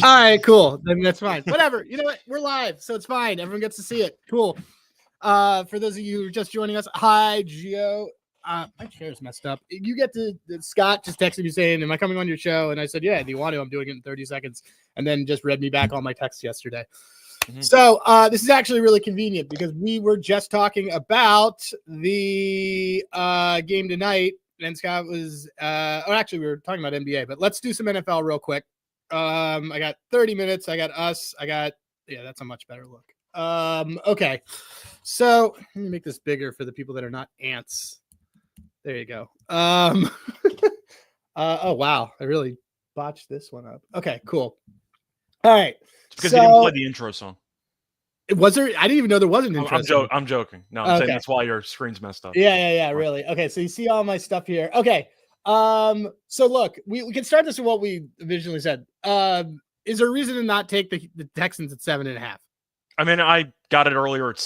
All right, cool. Then that's fine. Whatever. You know what? We're live, so it's fine. Everyone gets to see it. Cool. For those of you who are just joining us, hi, Gio. My chair's messed up. You get to Scott just texted me saying, "Am I coming on your show?" And I said, "Yeah, do you want to? I'm doing it in 30 seconds." And then just read me back all my texts yesterday. Mm-hmm. So this is actually really convenient because we were just talking about the game tonight, and Scott was, actually we were talking about NBA, but let's do some NFL real quick. I got 30 minutes. I got us. That's a much better look. Okay. So let me make this bigger for the people that are not ants. There you go. Oh wow. I really botched this one up. Okay, cool. All right. It's because you didn't play the intro song. Was there? I didn't even know there was an intro song. I'm joking. No, I'm saying that's why your screen's messed up. Yeah, really. Okay, so you see all my stuff here. Okay. So look, we can start this with what we originally said. Is there a reason to not take the Texans at 7.5? I mean, I got it earlier at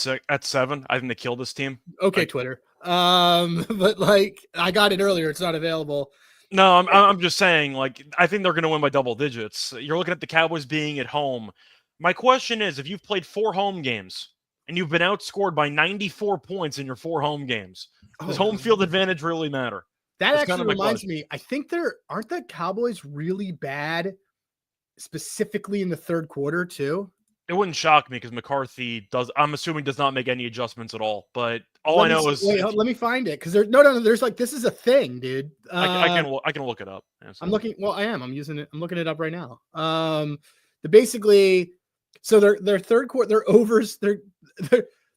7. I think they killed this team. Okay, Twitter. But like I got it earlier. It's not available. No, I'm just saying, like, I think they're going to win by double digits. You're looking at the Cowboys being at home. My question is, if you've played 4 home games and you've been outscored by 94 points in your 4 home games, does home field advantage really matter? That actually reminds me. I think aren't the Cowboys really bad, specifically in the third quarter too. It wouldn't shock me because McCarthy I'm assuming does not make any adjustments at all. But all I know is let me find it because no. There's like this is a thing, dude. I can look it up. I'm looking. Well, I am. I'm using it. I'm looking it up right now. Basically, so their third quarter, their overs, they're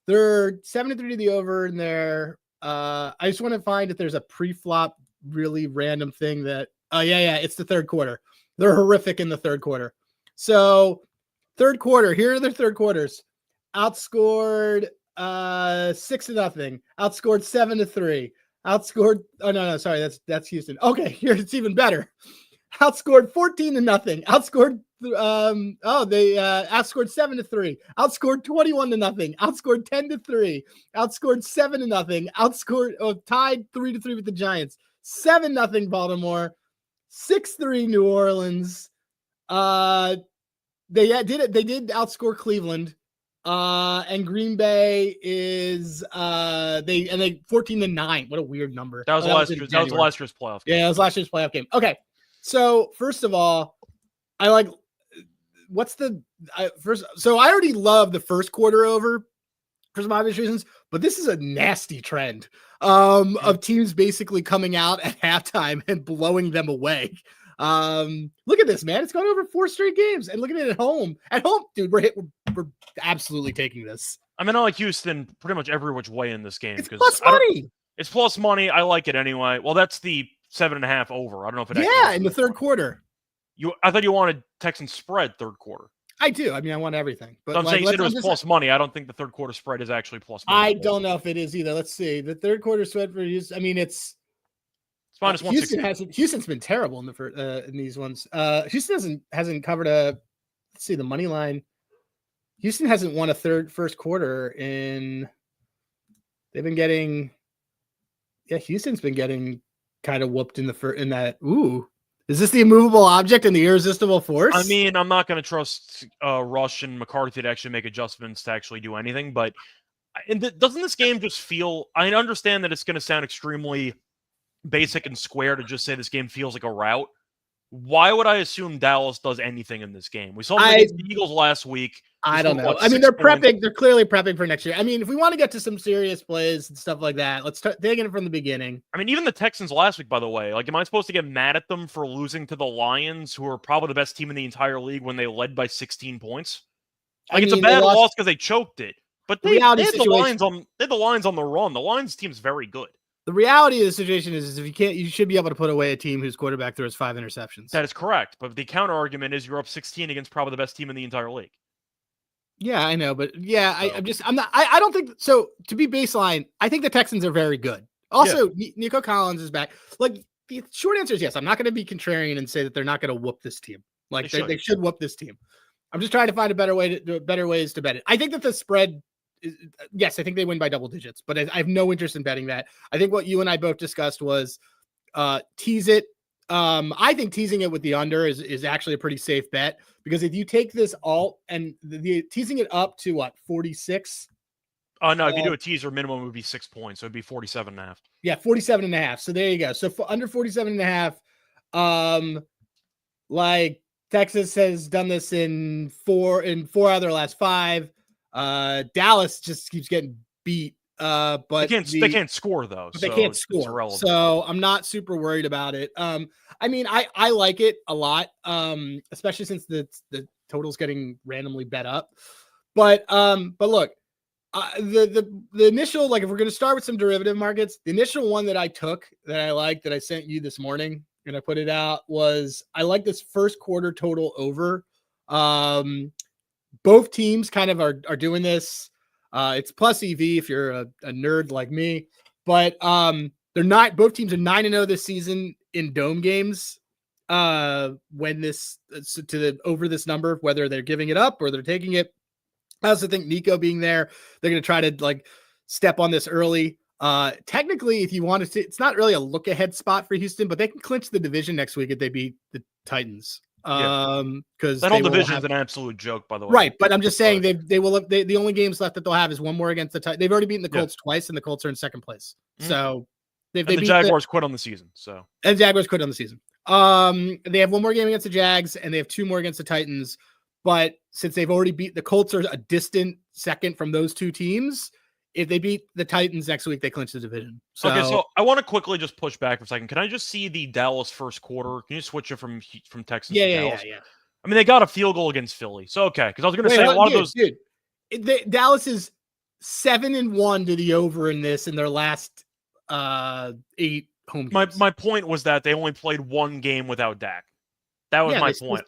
7-3 to the over, and they're. I just want to find if there's a pre-flop really random thing that. It's the third quarter. They're horrific in the third quarter. So. Third quarter. Here are their third quarters. Outscored 6-0. Outscored 7-3. Outscored. Oh no, sorry, that's Houston. Okay, here it's even better. Outscored 14-0. Outscored. They outscored 7-3. Outscored 21-0. Outscored 10-3. Outscored 7-0. Outscored tied 3-3 with the Giants. 7-0 Baltimore. 6-3 New Orleans. They did it. They did outscore Cleveland, and Green Bay is they 14-9. What a weird number. That was last year's playoff game. Yeah, that was last year's playoff game. Okay, so first of all, I like what's the first. So I already love the first quarter over for some obvious reasons, but this is a nasty trend of teams basically coming out at halftime and blowing them away. Look at this, man. It's gone over 4 straight games, and look at it at home. At home, dude, we're absolutely taking this. I mean, I like Houston pretty much every which way in this game. It's plus money. It's plus money. I like it anyway. Well, that's the 7.5 over. I don't know if it. Yeah, in the third quarter. I thought you wanted Texans spread third quarter. I do. I mean, I want everything. But so I'm saying you said it was plus money. I don't think the third quarter spread is actually plus money. I don't know if it is either. Let's see. The third quarter spread for Houston. I mean, it's minus 160. Houston's been terrible in these ones. Houston hasn't covered let's see the money line. Houston hasn't won a first quarter in. They've been getting. Yeah, Houston's been getting kind of whooped in that. Ooh, is this the immovable object and the irresistible force? I mean, I'm not going to trust Rush and McCarthy to actually make adjustments to actually do anything, but doesn't this game just feel? I understand that it's going to sound extremely basic and square to just say this game feels like a rout. Why would I assume Dallas does anything in this game? We saw them against the Eagles last week. I don't know. I mean, they're prepping. They're clearly prepping for next year. I mean, if we want to get to some serious plays and stuff like that, let's start taking it from the beginning. I mean, even the Texans last week, by the way, like, am I supposed to get mad at them for losing to the Lions, who are probably the best team in the entire league when they led by 16 points? Like, it's a bad loss because they choked it. But they had the Lions on the run. The Lions team's very good. The reality of the situation is if you should be able to put away a team whose quarterback throws 5 interceptions. That is correct. But the counter argument is you're up 16 against probably the best team in the entire league. Yeah, I know. But yeah, I don't think so. To be baseline, I think the Texans are very good. Also, Nico Collins is back. Like, the short answer is yes. I'm not going to be contrarian and say that they're not going to whoop this team. Like, they should whoop this team. I'm just trying to find better ways to bet it. I think that the spread. Yes, I think they win by double digits, but I have no interest in betting that. I think what you and I both discussed was tease it I think teasing it with the under is actually a pretty safe bet, because if you take this alt and the teasing it up to what, 46? No, if you do a teaser, minimum would be 6 points. So it'd be 47.5. Yeah, 47.5. So there you go. So for under 47.5, like Texas has done this in four out of their last 5. Dallas just keeps getting beat. But they can't score though. But they can't score. So I'm not super worried about it. I mean, I like it a lot, especially since the total's getting randomly bet up. But look, the initial, like, if we're going to start with some derivative markets, the initial one that I took that I liked, that I sent you this morning and I put it out, was I like this first quarter total over. Both teams kind of are doing this. It's plus EV if you're a nerd like me, but they're not. Both teams are 9-0 this season in dome games. When this over this number, whether they're giving it up or they're taking it. I also think Nico being there, they're going to try to like step on this early. Technically, if you wanted to, it's not really a look ahead spot for Houston, but they can clinch the division next week if they beat the Titans. Because that whole division is an absolute joke, by the way. Right, but I'm just saying they will. The only games left that they'll have is one more against the Titans. They've already beaten the Colts twice, and the Colts are in second place. So the Jaguars quit on the season. And Jaguars quit on the season. They have one more game against the Jags, and they have 2 more against the Titans. But since they've already beat the Colts, are a distant second from those 2 teams. If they beat the Titans next week, they clinch the division. So I want to quickly just push back for a second. Can I just see the Dallas first quarter? Can you switch it from Texas to Dallas? Yeah. I mean, they got a field goal against Philly. So, okay. Because I was going to say a lot of those. Dude, Dallas is 7-1 to the over in this in their last 8 home games. My point was that they only played 1 game without Dak. That was my point.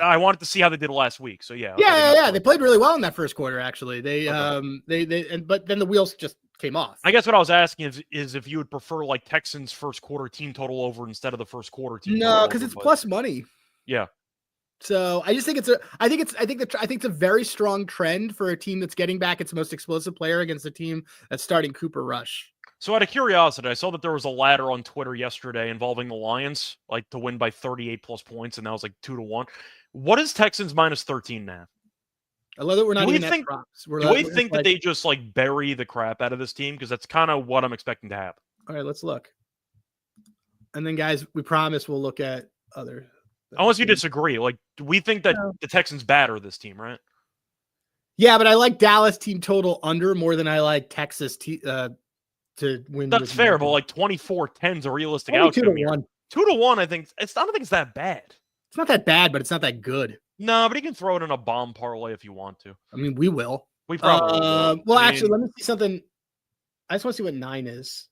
I wanted to see how they did last week. So yeah. They played really well in that first quarter. Actually, but then the wheels just came off. I guess what I was asking is if you would prefer like Texans first quarter team total over instead of the first quarter team. No, because it's plus money. Yeah. So I just think I think it's a very strong trend for a team that's getting back its most explosive player against a team that's starting Cooper Rush. So out of curiosity, I saw that there was a ladder on Twitter yesterday involving the Lions, like to win by 38 plus points, and that was like 2-1. What is Texans minus 13.5? I love that we're not even at props. Do we think that they just like bury the crap out of this team? Because that's kind of what I'm expecting to happen. All right, let's look. And then, guys, we promise we'll look at other. Unless you disagree, like, do we think that the Texans batter this team, right? Yeah, but I like Dallas team total under more than I like Texas to win. That's fair, but like 24-10 is a realistic outcome. 2-1. 2-1, I think I don't think it's that bad. It's not that bad, but it's not that good. No, but you can throw it in a bomb parlay if you want to. I mean, we will. We probably will. Well, actually, let me see something. I just want to see what 9 is.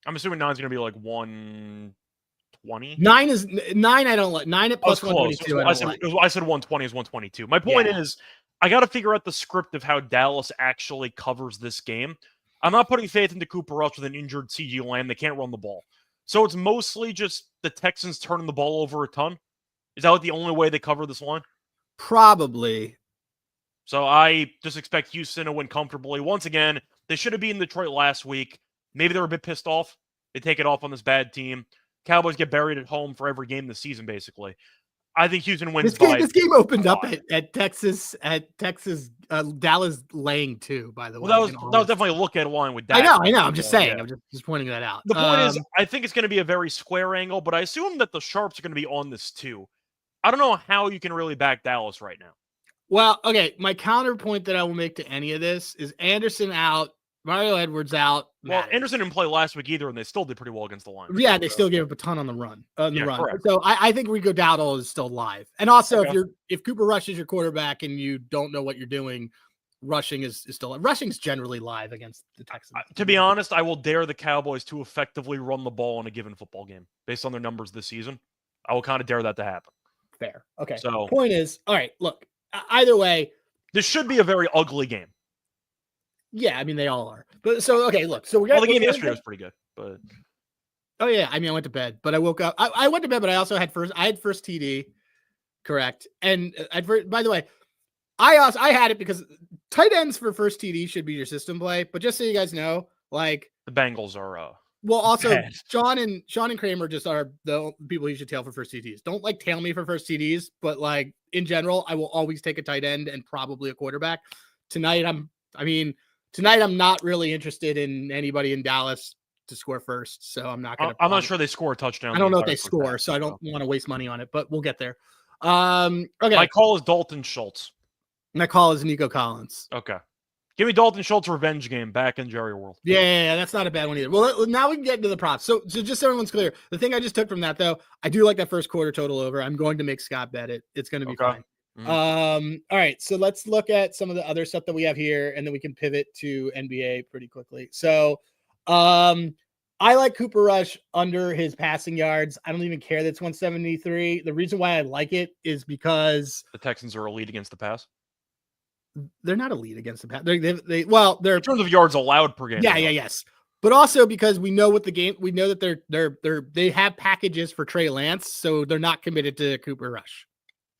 I'm assuming 9 is going to be like 120. 9 is 9. I don't like 9 at plus 122. I said 120 is 122. My point is, I got to figure out the script of how Dallas actually covers this game. I'm not putting faith into Cooper Rush with an injured CeeDee Lamb. They can't run the ball. So it's mostly just the Texans turning the ball over a ton. Is that like the only way they cover this line? Probably. So I just expect Houston to win comfortably. Once again, they should have beaten Detroit last week. Maybe they're a bit pissed off. They take it off on this bad team. Cowboys get buried at home for every game this season, basically. I think Houston wins. This game opened up at Texas. Dallas laying 2. By the way, that was definitely a look at line with Dak. I know. I'm just saying. Yeah. I'm just pointing that out. The point is, I think it's going to be a very square angle, but I assume that the sharps are going to be on this too. I don't know how you can really back Dallas right now. Well, okay. My counterpoint that I will make to any of this is Anderson out, Mario Edwards out. Well, Anderson didn't play last week either, and they still did pretty well against the Lions. Yeah, they still gave up a ton on the run. Correct. So I think Rico Dowdle is still live. And also, if Cooper Rush is your quarterback and you don't know what you're doing, rushing is still rushing's generally live against the Texans. To be honest, I will dare the Cowboys to effectively run the ball in a given football game based on their numbers this season. I will kind of dare that to happen. Fair. Okay. So point is, all right. Look, either way, this should be a very ugly game. Yeah, I mean they all are. But so okay, look. So the game yesterday was pretty good, but oh yeah, I mean I went to bed, but I woke up. I went to bed, but I also had first TD, correct? And by the way, I had it because tight ends for first TD should be your system play. But just so you guys know, like the Bengals are Well, also bad. Sean and Kramer just are the people you should tail for first TDs. Don't like tail me for first TDs, but like in general, I will always take a tight end and probably a quarterback. Tonight, I'm not really interested in anybody in Dallas to score first, so I'm not going to. I'm not sure they score a touchdown. I don't know if they score, so I don't want to waste money on it, but we'll get there. Okay. My call is Dalton Schultz. My call is Nico Collins. Okay. Give me Dalton Schultz revenge game back in Jerry World. Yeah, that's not a bad one either. Well, now we can get into the props. So just so everyone's clear, the thing I just took from that, though, I do like that first quarter total over. I'm going to make Scott bet it. It's going to be fine. Mm-hmm. All right, so let's look at some of the other stuff that we have here, and then we can pivot to NBA pretty quickly. So I like Cooper Rush under his passing yards. I don't even care that's 173. The reason why I like it is because the Texans are elite against the pass. They're not elite against the pass. They're in terms of yards allowed per game. Yes. But also because we know that they have packages for Trey Lance, so they're not committed to Cooper Rush.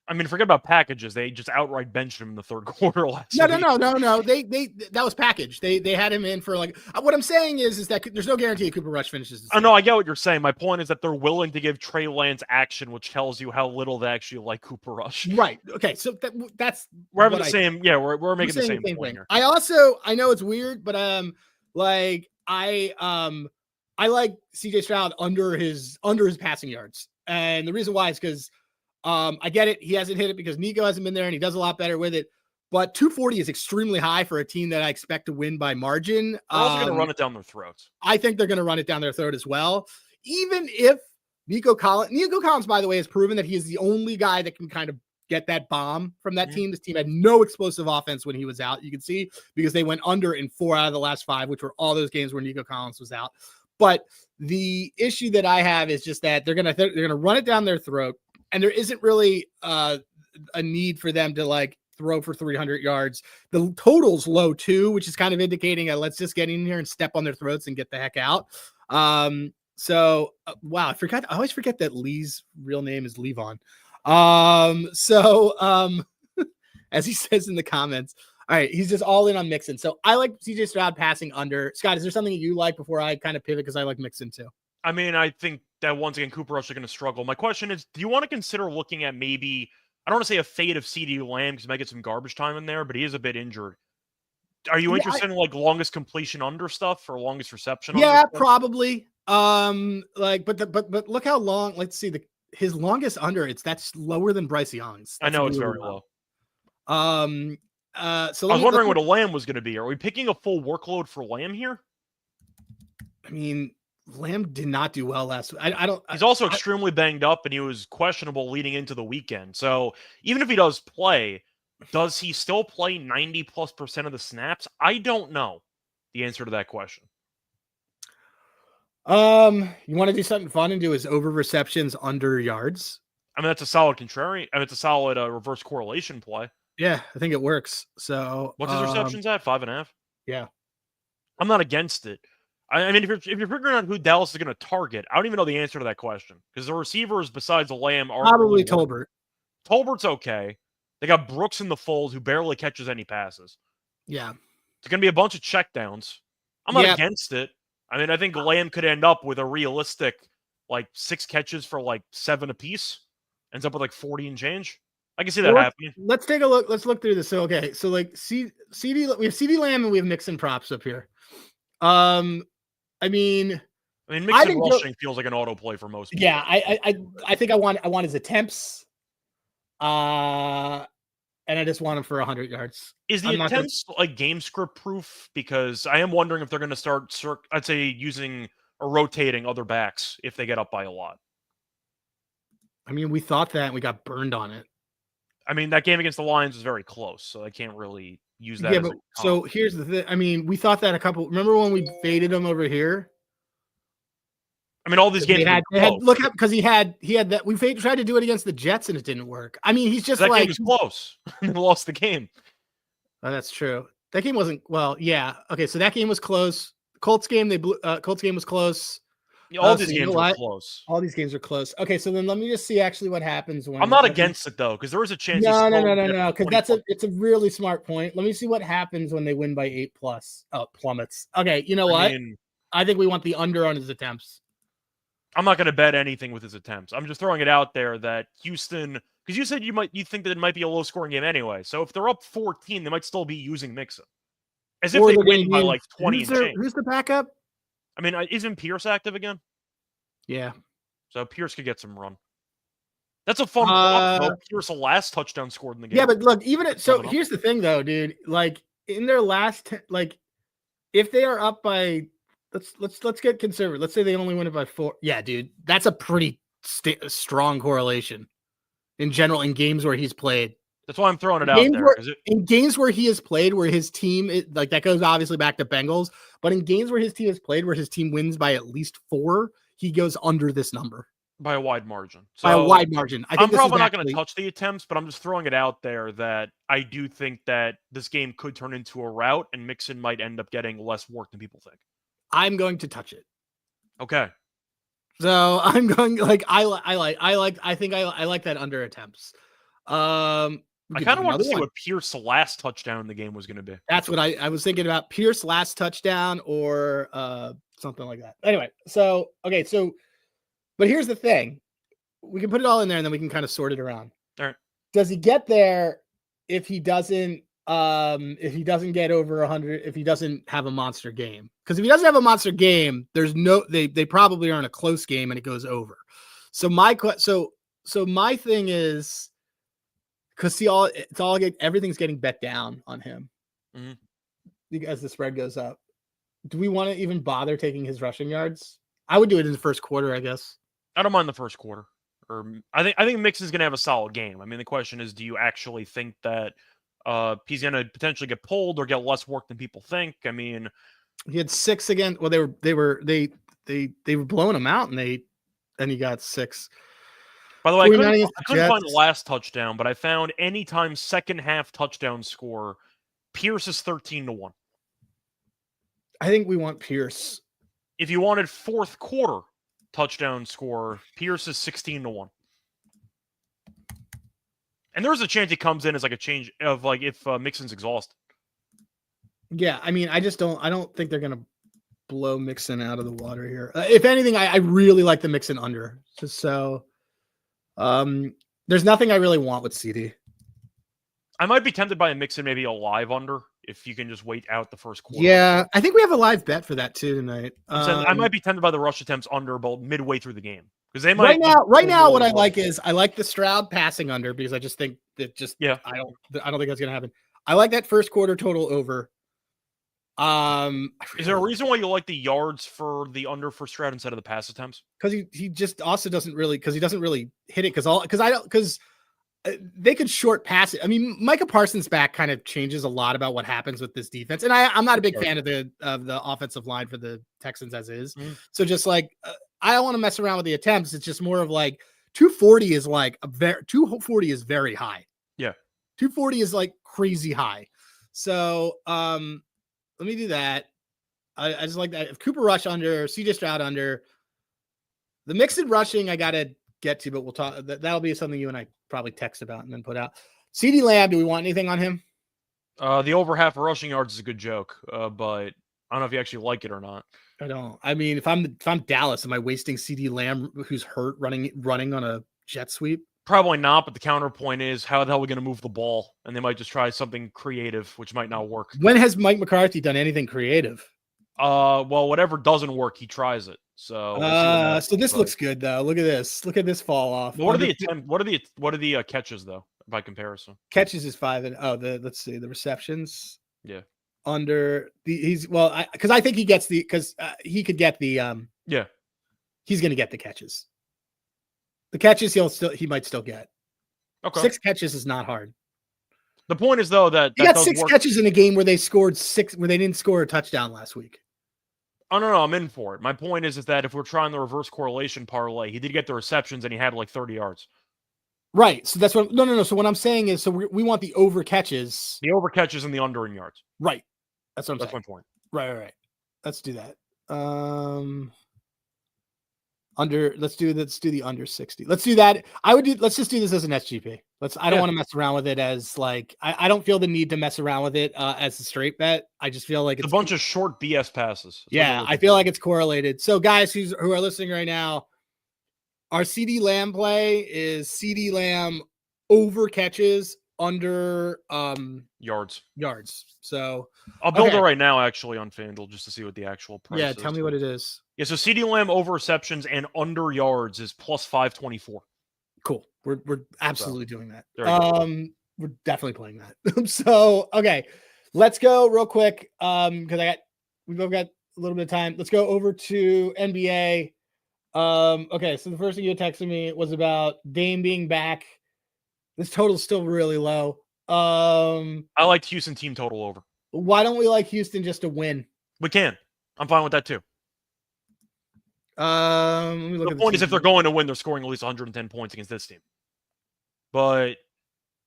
I mean, forget about packages. They just outright benched him in the third quarter last week. No. That was packaged. They had him in for like. What I'm saying is that there's no guarantee Cooper Rush finishes. I know. I get what you're saying. My point is that they're willing to give Trey Lance action, which tells you how little they actually like Cooper Rush. Right. Okay. So that's we're having the same. Yeah, we're making the same point thing here. I know it's weird, but I like CJ Stroud under his passing yards, and the reason why is because. I get it. He hasn't hit it because Nico hasn't been there and he does a lot better with it. But 240 is extremely high for a team that I expect to win by margin. They're also going to run it down their throats. I think they're going to run it down their throat as well. Even if Nico Collins, by the way, has proven that he is the only guy that can kind of get that bomb from that team. This team had no explosive offense when he was out. You can see because they went under in 4 out of the last 5, which were all those games where Nico Collins was out. But the issue that I have is just that they're going to run it down their throat. And there isn't really a need for them to like throw for 300 yards. The total's low too, which is kind of indicating let's just get in here and step on their throats and get the heck out. Wow, I always forget that Lee's real name is Levon. As he says in the comments, all right, he's just all in on Mixon. So I like CJ Stroud passing under. Scott, is there something that you like before I kind of pivot? Because I like Mixon too. I mean, I think that once again, Cooper Rush are going to struggle. My question is, do you want to consider looking at maybe, I don't want to say a fade of CeeDee Lamb because he might get some garbage time in there, but he is a bit injured. Are you interested in like longest completion under stuff or longest reception? Yeah, probably. But look how long, let's see his longest under, that's lower than Bryce Young's. I know it's very low. So I was wondering what a Lamb was going to be. Are we picking a full workload for Lamb here? I mean, Lamb did not do well last week. He's also extremely banged up, and he was questionable leading into the weekend. So even if he does play, does he still play 90+% of the snaps? I don't know the answer to that question. You want to do something fun and do his over receptions under yards? I mean, that's a solid contrarian. I mean, it's a solid reverse correlation play. Yeah, I think it works. So what's his receptions at? 5.5? Yeah. I'm not against it. I mean, if you're figuring out who Dallas is going to target, I don't even know the answer to that question because the receivers besides the Lamb are probably Tolbert. Tolbert's okay. They got Brooks in the fold who barely catches any passes. Yeah, it's going to be a bunch of checkdowns. I'm not against it. I mean, I think Lamb could end up with a realistic like 6 catches for like 7 apiece. Ends up with like 40 and change. I can see that happening. Let's take a look. Let's look through this. So okay, so like CeeDee, we have CeeDee Lamb and we have Mixon props up here. I mean, Mixon rushing feels like an autoplay for most people. Yeah, I think I want his attempts. And I just want him for 100 yards. Is the attempts like game script proof? Because I am wondering if they're going to start, I'd say, using or rotating other backs if they get up by a lot. I mean, we thought that and we got burned on it. I mean, that game against the Lions was very close, so I can't really use that. Yeah, but so here's the thing. I mean, we thought that remember when we faded him over here? I mean, all these games look up because he had that. We tried to do it against the Jets and it didn't work. I mean, he's just that game was close. They lost the game. Oh, that's true. That game wasn't yeah. Okay, so that game was close. Colts game Colts game was close. All these games were close. All these games are close. Okay, so then let me just see actually what happens when I'm not against it though, because there is a chance. No, because it's a really smart point. Let me see what happens when they win by 8+. Oh, plummets. Okay, you know what? I think we want the under on his attempts. I'm not going to bet anything with his attempts. I'm just throwing it out there that Houston, because you said you think that it might be a low scoring game anyway. So if they're up 14, they might still be using Mixon. As if they win by like 20 and change. Who's the backup? I mean, isn't Pierce active again? Yeah. So Pierce could get some run. That's a fun prop, though. Pierce, the last touchdown scored in the game. Yeah, but look, here's the thing, though, dude. Like in their last, if they are up by, let's get conservative. Let's say they only win it by 4. Yeah, dude, that's a pretty strong correlation in general in games where he's played. That's why I'm throwing it out there. In games where he has played, where his team that goes obviously back to Bengals, but in games where his team has played, where his team wins by at least 4, he goes under this number. By a wide margin. So by a wide margin. I'm probably not going to touch the attempts, but I'm just throwing it out there that I do think that this game could turn into a rout and Mixon might end up getting less work than people think. I'm going to touch it. Okay. So I'm going I like that under attempts. I kind of want to see what Pierce's last touchdown in the game was going to be. That's what I was thinking about. Pierce's last touchdown or something like that. Anyway, so but here's the thing. We can put it all in there and then we can kind of sort it around. All right. Does he get there if he doesn't get over 100, if he doesn't have a monster game? Because if he doesn't have a monster game, there's they probably aren't a close game and it goes over. So my thing is, because everything's getting bet down on him as the spread goes up. Do we want to even bother taking his rushing yards? I would do it in the first quarter, I guess. I don't mind the first quarter. I think Mixon's going to have a solid game. I mean, the question is, do you actually think that he's going to potentially get pulled or get less work than people think? I mean, he had 6 again. Well, they were blowing him out, and he got 6. By the way, I couldn't find the last touchdown, but I found anytime second half touchdown score, Pierce is 13-1. I think we want Pierce. If you wanted fourth quarter touchdown score, Pierce is 16-1. And there's a chance he comes in as like a change of like if Mixon's exhausted. Yeah, I mean, I don't think they're gonna blow Mixon out of the water here. If anything, I really like the Mixon under. Just so there's nothing I really want with CD. I might be tempted by a Mixon, maybe a live under, if you can just wait out the first quarter. Yeah, I think we have a live bet for that too tonight. I might be tempted by the rush attempts under about midway through the game. Because they might right now what I like is I like the Stroud passing under because I just think that I don't think that's gonna happen. I like that first quarter total over. Is there a reason why you like the yards for the under for Stroud instead of the pass attempts? Because he just also doesn't really hit it because they could short pass it. I mean, Micah Parsons back kind of changes a lot about what happens with this defense, and I'm not a big fan of the offensive line for the Texans as is. So just like I don't want to mess around with the attempts. It's just more of like 240 is like 240 is very high. Yeah, 240 is like crazy high. So let me do that. I just like that. If Cooper Rush under, CJ Stroud under, the mixed rushing I gotta get to, but we'll talk. That'll be something you and I probably text about and then put out. CeeDee Lamb, do we want anything on him? The over half rushing yards is a good joke, but I don't know if you actually like it or not. I don't. I mean, if I'm Dallas, am I wasting CeeDee Lamb, who's hurt, running on a jet sweep? Probably not, but the counterpoint is how the hell are we going to move the ball? And they might just try something creative, which might not work. When has Mike McCarthy done anything creative? Well, whatever doesn't work, he tries it. So, so this looks good though. Look at this. Look at this fall off. What are the catches though by comparison? Catches is 5 and let's see the receptions. Yeah. Under because I think he gets he could get the yeah. He's going to get the catches. The catches he might still get. Okay. 6 catches is not hard. The point is though that he got 6 catches in a game where they scored 6, where they didn't score a touchdown last week. Oh no, I'm in for it. My point is that if we're trying the reverse correlation parlay, he did get the receptions and he had like 30 yards. Right. So that's what. No. So what I'm saying is, we want the over catches. The over catches and the under in yards. Right. That's what I'm saying. That's my point. Right. Let's do that. Let's do the under 60. Let's do that. Let's just do this as an SGP. I don't want to mess around with it as like, I don't feel the need to mess around with it as a straight bet. I just feel like it's a bunch of short BS passes. Yeah, I feel like it's correlated. So guys who are listening right now, our CD Lamb play is CD Lamb over catches under yards. So I'll build it right now actually on FanDuel just to see what the actual price is. Yeah, tell me what it is. Yeah, so CD Lamb over receptions and under yards is plus 524. Cool. We're absolutely doing that. We're definitely playing that. So okay, let's go real quick. Because we've both got a little bit of time. Let's go over to NBA. Okay, so the first thing you texted me was about Dame being back. This total's still really low. I liked Houston team total over. Why don't we like Houston just to win? We can. I'm fine with that too. Let me look the point is, if they're going to win, they're scoring at least 110 points against this team. But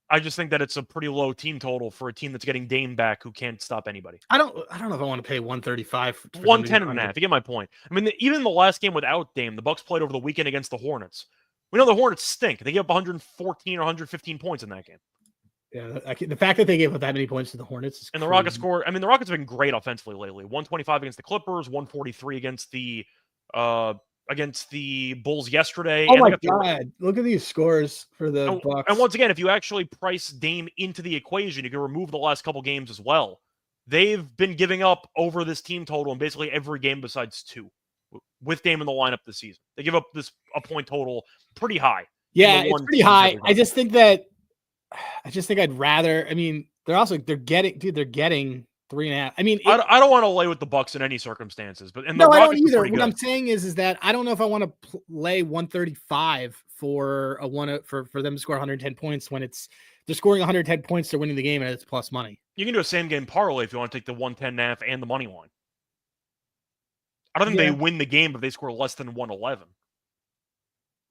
I just think that it's a pretty low team total for a team that's getting Dame back who can't stop anybody. I don't know if I want to pay 135 for 110.5. You get my point. I mean, even the last game without Dame, the Bucks played over the weekend against the Hornets. We know the Hornets stink. They gave up 114 or 115 points in that game. Yeah, the fact that they gave up that many points to the Hornets is and the Rockets scored. I mean, the Rockets have been great offensively lately. 125 against the Clippers, 143 against the Bulls yesterday. Oh my God! Look at these scores for the Bucks. And once again, if you actually price Dame into the equation, you can remove the last couple games as well. They've been giving up over this team total in basically every game besides 2 with Dame in the lineup this season. They give up a point total pretty high. Yeah, it's pretty high. I just think I'd rather. I mean, they're getting 3.5. I mean, I don't want to lay with the Bucks in any circumstances, but no, I don't either. What I'm saying is that I don't know if I want to lay 135 for them to score 110 points when they're scoring 110 points, they're winning the game, and it's plus money. You can do a same game parlay if you want to take the 110.5 and the money line. I don't think they win the game if they score less than 111.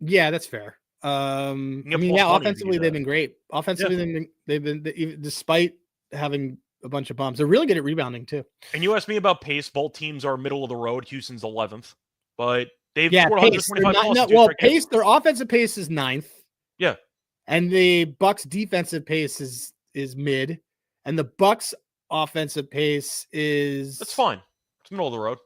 Yeah, that's fair. Offensively they've been great. Offensively, they've been despite having a bunch of bombs. They're really good at rebounding too. And you asked me about pace. Both teams are middle of the road. Houston's 11th, but they've scored 125 pace. Their offensive pace is 9th. Yeah, and the Bucks' defensive pace is mid, and the Bucks' offensive pace is that's fine. It's middle of the road.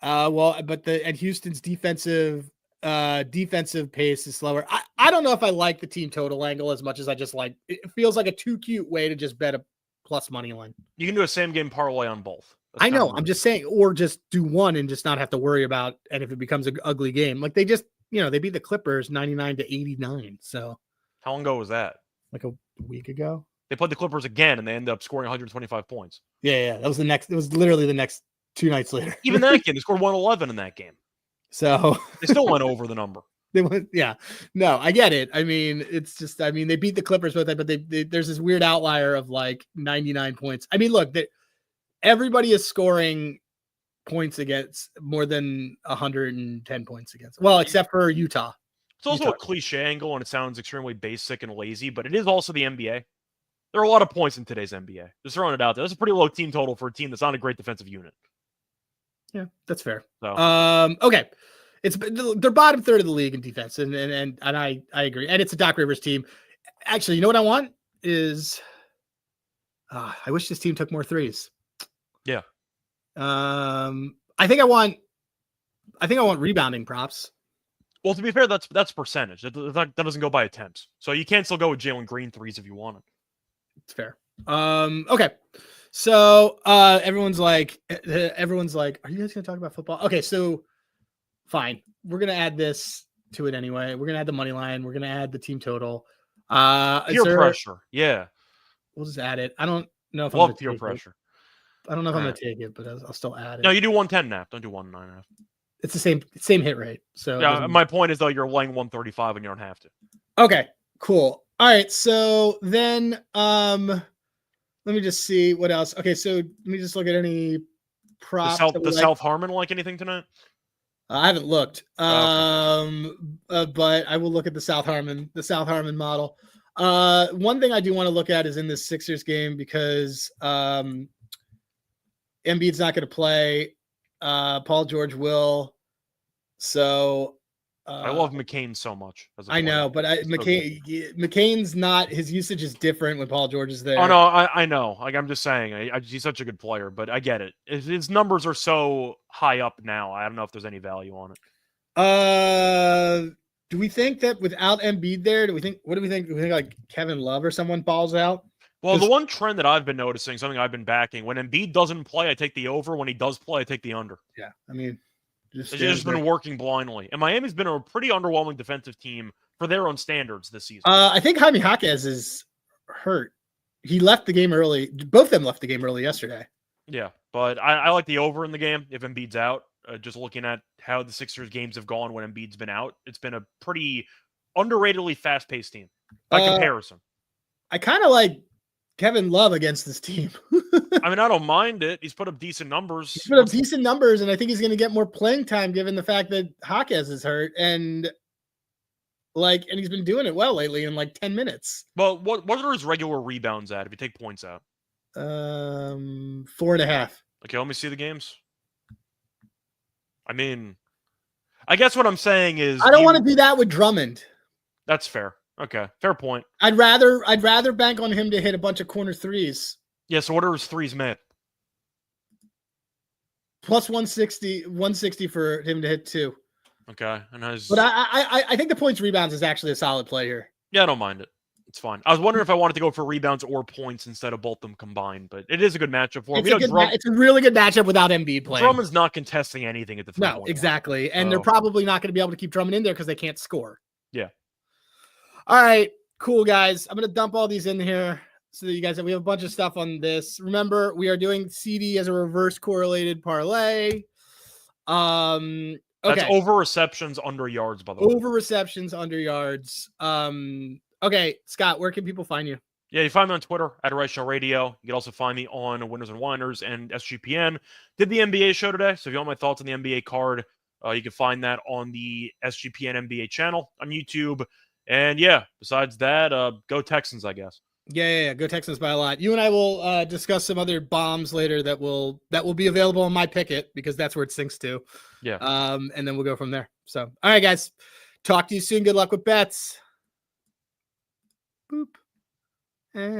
But Houston's defensive pace is slower. I don't know if I like the team total angle as much as I just like it. Feels like a too cute way to just bet a plus money line. You can do a same game parlay on both. I know. I'm just saying, or just do one and just not have to worry about. And if it becomes an ugly game, like they just, they beat the Clippers 99-89. So how long ago was that? Like a week ago. They played the Clippers again, and they ended up scoring 125 points. Yeah. That was it was literally the next 2 nights later. Even that game, they scored 111 in that game. So they still went over the number. They went, yeah. No, I get it. I mean, it's just, they beat the Clippers with it, but there's this weird outlier of like 99 points. I mean, look, everybody is scoring points against more than 110 points against. Well, except for Utah. It's also a cliche angle, and it sounds extremely basic and lazy, but it is also the NBA. There are a lot of points in today's NBA. Just throwing it out there. That's a pretty low team total for a team that's not a great defensive unit. Yeah, that's fair. So. Okay. They're bottom third of the league in defense, and I agree. And it's a Doc Rivers team. Actually, you know what I want is I wish this team took more threes. Yeah. I think I want rebounding props. Well, to be fair, that's percentage. That doesn't go by attempts. So you can still go with Jalen Green threes if you want it. It's fair. Okay. So everyone's like, are you guys gonna talk about football? Okay, so fine. We're gonna add this to it anyway. We're gonna add the money line. We're gonna add the team total. Peer pressure. Yeah. We'll just add it. I don't know if I'm peer pressure. I don't know if I'm gonna take it, but I'll still add it. No, you do 110.5. Don't do 109.5. It's the same hit rate. So yeah, my point is though, you're laying 135 and you don't have to. Okay, cool. All right. So then let me just see what else. Okay, so let me just look at any props. South Harmon like anything tonight? I haven't looked. But I will look at the South Harmon model. One thing I do want to look at is in this Sixers game because Embiid's not going to play. Paul George will. So I love McCain so much. I know, but McCain's not. His usage is different when Paul George is there. Oh no, I know. Like I'm just saying, he's such a good player, but I get it. His numbers are so high up now. I don't know if there's any value on it. Do we think that without Embiid there, what do we think? Do we think like Kevin Love or someone balls out? Well, the one trend that I've been noticing, something I've been backing, when Embiid doesn't play, I take the over. When he does play, I take the under. Yeah, I mean, it's just been working blindly. And Miami's been a pretty underwhelming defensive team for their own standards this season. I think Jaime Jaquez is hurt. He left the game early. Both of them left the game early yesterday. Yeah, but I like the over in the game if Embiid's out. Just looking at how the Sixers games have gone when Embiid's been out, it's been a pretty underratedly fast-paced team by comparison. I kind of like Kevin Love against this team. I mean, I don't mind it. He's put up decent numbers. He's put up decent numbers, and I think he's going to get more playing time given the fact that Jaquez is hurt, and he's been doing it well lately in like 10 minutes. Well, what are his regular rebounds at if you take points out? 4.5. Okay, let me see the games. I mean, I guess what I'm saying is I don't want to do that with Drummond. That's fair. Okay, fair point. I'd rather bank on him to hit a bunch of corner threes. Yeah, so what are his threes made? Plus 160 for him to hit 2. Okay, but I think the points rebounds is actually a solid play here. Yeah, I don't mind it. It's fine. I was wondering if I wanted to go for rebounds or points instead of both them combined, but it is a good matchup for him. It's a really good matchup without Embiid playing. Drummond's not contesting anything at the 3-point line. Exactly. And they're probably not going to be able to keep Drummond in there because they can't score. Yeah. All right, cool, guys. I'm going to dump all these in here so that you guys we have a bunch of stuff on this. Remember, we are doing CD as a reverse correlated parlay. Okay. That's over receptions, under yards, by the way. Over receptions, under yards. Okay, Scott, where can people find you? Yeah, you find me on Twitter at Rice Show Radio. You can also find me on Winners and Winers and SGPN. Did the NBA show today, so if you want my thoughts on the NBA card, you can find that on the SGPN NBA channel on YouTube. And yeah, besides that, go Texans, I guess. Yeah, go Texans by a lot. You and I will discuss some other bombs later that will be available on my picket because that's where it sinks to. Yeah. And then we'll go from there. So, all right, guys, talk to you soon. Good luck with bets. Boop. And